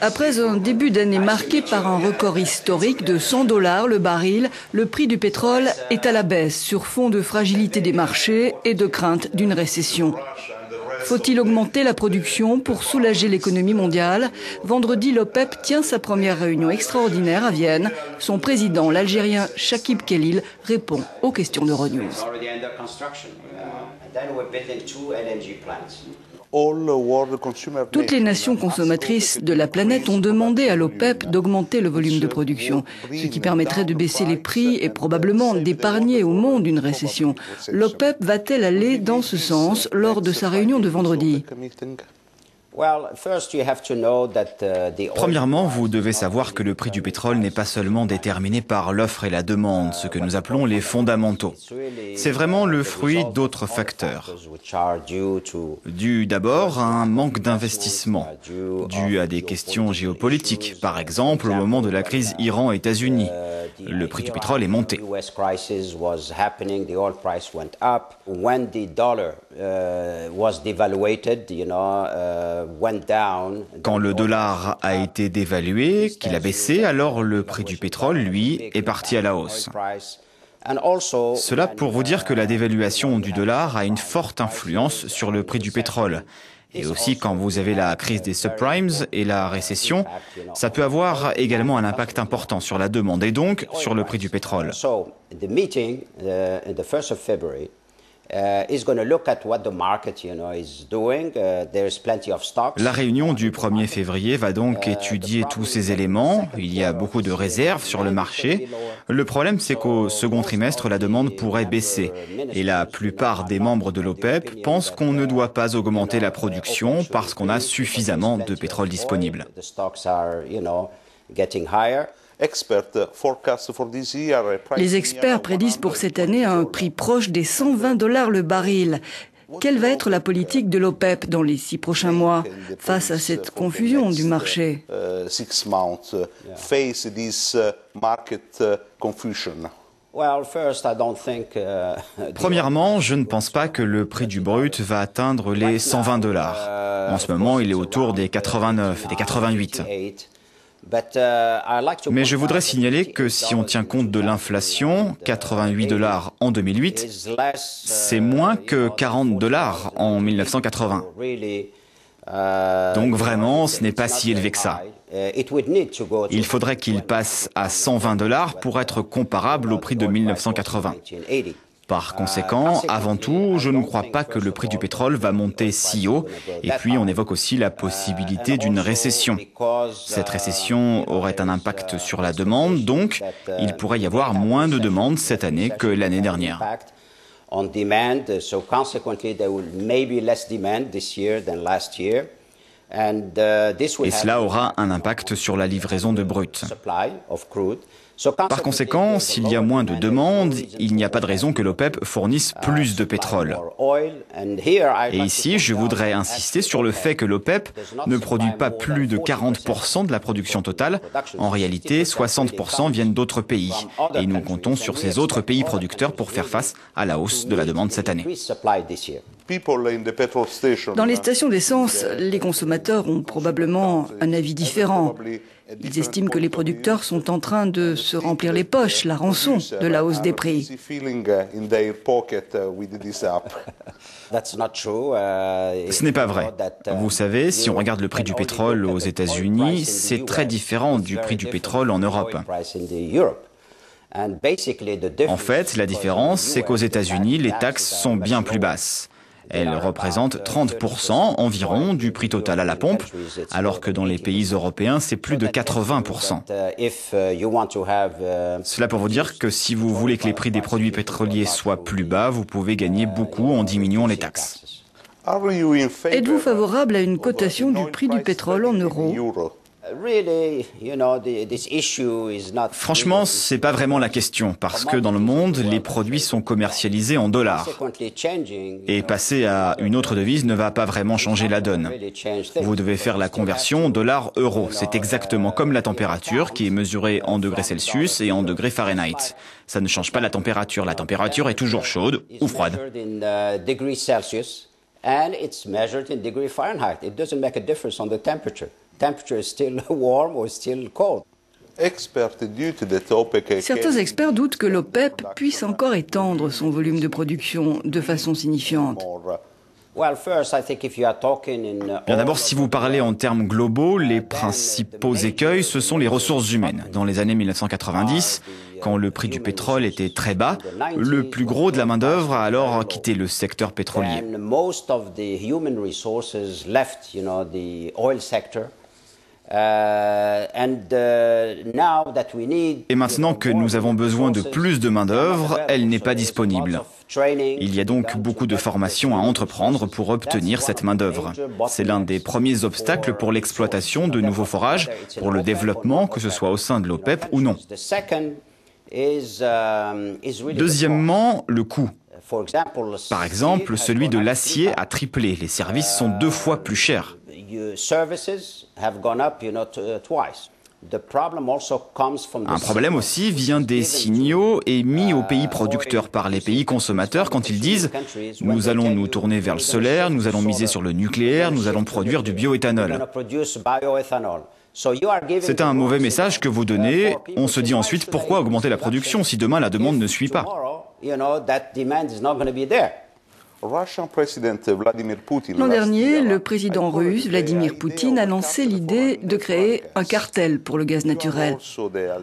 Après un début d'année marqué par un record historique de 100 $ le baril, le prix du pétrole est à la baisse sur fond de fragilité des marchés et de crainte d'une récession. Faut-il augmenter la production pour soulager l'économie mondiale? Vendredi, l'OPEP tient sa première réunion extraordinaire à Vienne. Son président, l'Algérien Chakib Khalil, répond aux questions d'Euronews. Toutes les nations consommatrices de la planète ont demandé à l'OPEP d'augmenter le volume de production, ce qui permettrait de baisser les prix et probablement d'épargner au monde une récession. L'OPEP va-t-elle aller dans ce sens lors de sa réunion de vendredi? Premièrement, vous devez savoir que le prix du pétrole n'est pas seulement déterminé par l'offre et la demande, ce que nous appelons les fondamentaux. C'est vraiment le fruit d'autres facteurs. Dû d'abord à un manque d'investissement, dû à des questions géopolitiques. Par exemple, au moment de la crise Iran-États-Unis, le prix du pétrole est monté. Quand le dollar a été dévalué, qu'il a baissé, alors le prix du pétrole, lui, est parti à la hausse. Cela pour vous dire que la dévaluation du dollar a une forte influence sur le prix du pétrole. Et aussi, quand vous avez la crise des subprimes et la récession, ça peut avoir également un impact important sur la demande et donc sur le prix du pétrole. La réunion du 1er février va donc étudier tous ces éléments. Il y a beaucoup de réserves sur le marché. Le problème, c'est qu'au second trimestre, la demande pourrait baisser. Et la plupart des membres de l'OPEP pensent qu'on ne doit pas augmenter la production parce qu'on a suffisamment de pétrole disponible. Les experts prédisent pour cette année un prix proche des 120 $ le baril. Quelle va être la politique de l'OPEP dans les 6 prochains mois face à cette confusion du marché? Premièrement, je ne pense pas que le prix du brut va atteindre les 120 $. En ce moment, il est autour des 89, des 88. Mais je voudrais signaler que si on tient compte de l'inflation, 88 $ en 2008, c'est moins que 40 $ en 1980. Donc vraiment, ce n'est pas si élevé que ça. Il faudrait qu'il passe à 120 $ pour être comparable au prix de 1980. Par conséquent, avant tout, je ne crois pas que le prix du pétrole va monter si haut. Et puis, on évoque aussi la possibilité d'une récession. Cette récession aurait un impact sur la demande, donc il pourrait y avoir moins de demandes cette année que l'année dernière. Et cela aura un impact sur la livraison de brut. Par conséquent, s'il y a moins de demandes, il n'y a pas de raison que l'OPEP fournisse plus de pétrole. Et ici, je voudrais insister sur le fait que l'OPEP ne produit pas plus de 40% de la production totale. En réalité, 60% viennent d'autres pays. Et nous comptons sur ces autres pays producteurs pour faire face à la hausse de la demande cette année. Dans les stations d'essence, les consommateurs ont probablement un avis différent. Ils estiment que les producteurs sont en train de se remplir les poches, la rançon de la hausse des prix. Ce n'est pas vrai. Vous savez, si on regarde le prix du pétrole aux États-Unis, c'est très différent du prix du pétrole en Europe. En fait, la différence, c'est qu'aux États-Unis, les taxes sont bien plus basses. Elles représentent 30% environ du prix total à la pompe, alors que dans les pays européens, c'est plus de 80%. Cela pour vous dire que si vous voulez que les prix des produits pétroliers soient plus bas, vous pouvez gagner beaucoup en diminuant les taxes. Êtes-vous favorable à une cotation du prix du pétrole en euros? Franchement, c'est pas vraiment la question, parce que dans le monde, les produits sont commercialisés en dollars. Et passer à une autre devise ne va pas vraiment changer la donne. Vous devez faire la conversion dollar-euro. C'est exactement comme la température qui est mesurée en degrés Celsius et en degrés Fahrenheit. Ça ne change pas la température est toujours chaude ou froide. And it's measured in degree Fahrenheit. It doesn't make a difference on the temperature. Certains experts doutent que l'OPEP puisse encore étendre son volume de production de façon signifiante. Bien d'abord, si vous parlez en termes globaux, les principaux écueils, ce sont les ressources humaines. Dans les années 1990, quand le prix du pétrole était très bas, le plus gros de la main-d'œuvre a alors quitté le secteur pétrolier. Et maintenant que nous avons besoin de plus de main-d'œuvre, elle n'est pas disponible. Il y a donc beaucoup de formations à entreprendre pour obtenir cette main-d'œuvre. C'est l'un des premiers obstacles pour l'exploitation de nouveaux forages, pour le développement, que ce soit au sein de l'OPEP ou non. Deuxièmement, le coût. Par exemple, celui de l'acier a triplé. Les services sont 2 fois plus chers. Un problème aussi vient des signaux émis aux pays producteurs par les pays consommateurs quand ils disent « nous allons nous tourner vers le solaire, nous allons miser sur le nucléaire, nous allons produire du bioéthanol ». C'est un mauvais message que vous donnez. On se dit ensuite pourquoi augmenter la production si demain la demande ne suit pas. L'an dernier, le président russe Vladimir Poutine a lancé l'idée de créer un cartel pour le gaz naturel.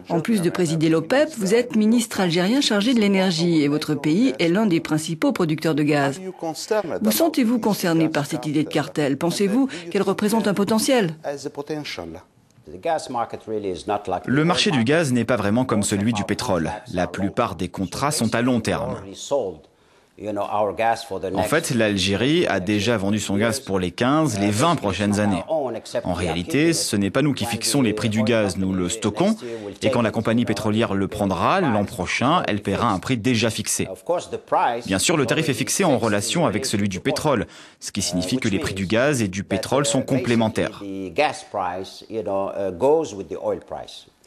En plus de présider l'OPEP, vous êtes ministre algérien chargé de l'énergie et votre pays est l'un des principaux producteurs de gaz. Vous sentez-vous concerné par cette idée de cartel? Pensez-vous qu'elle représente un potentiel? Le marché du gaz n'est pas vraiment comme celui du pétrole. La plupart des contrats sont à long terme. En fait, l'Algérie a déjà vendu son gaz pour les 15, les 20 prochaines années. En réalité, ce n'est pas nous qui fixons les prix du gaz, nous le stockons, et quand la compagnie pétrolière le prendra, l'an prochain, elle paiera un prix déjà fixé. Bien sûr, le tarif est fixé en relation avec celui du pétrole, ce qui signifie que les prix du gaz et du pétrole sont complémentaires.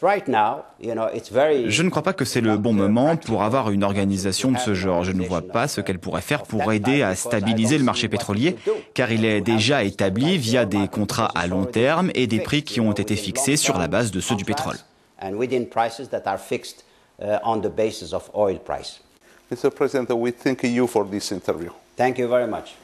Je ne crois pas que c'est le bon moment pour avoir une organisation de ce genre. Je ne vois pas ce qu'elle pourrait faire pour aider à stabiliser le marché pétrolier, car il est déjà établi via des contrats à long terme et des prix qui ont été fixés sur la base de ceux du pétrole. Mr. President, we thank you for this interview. Thank you very much.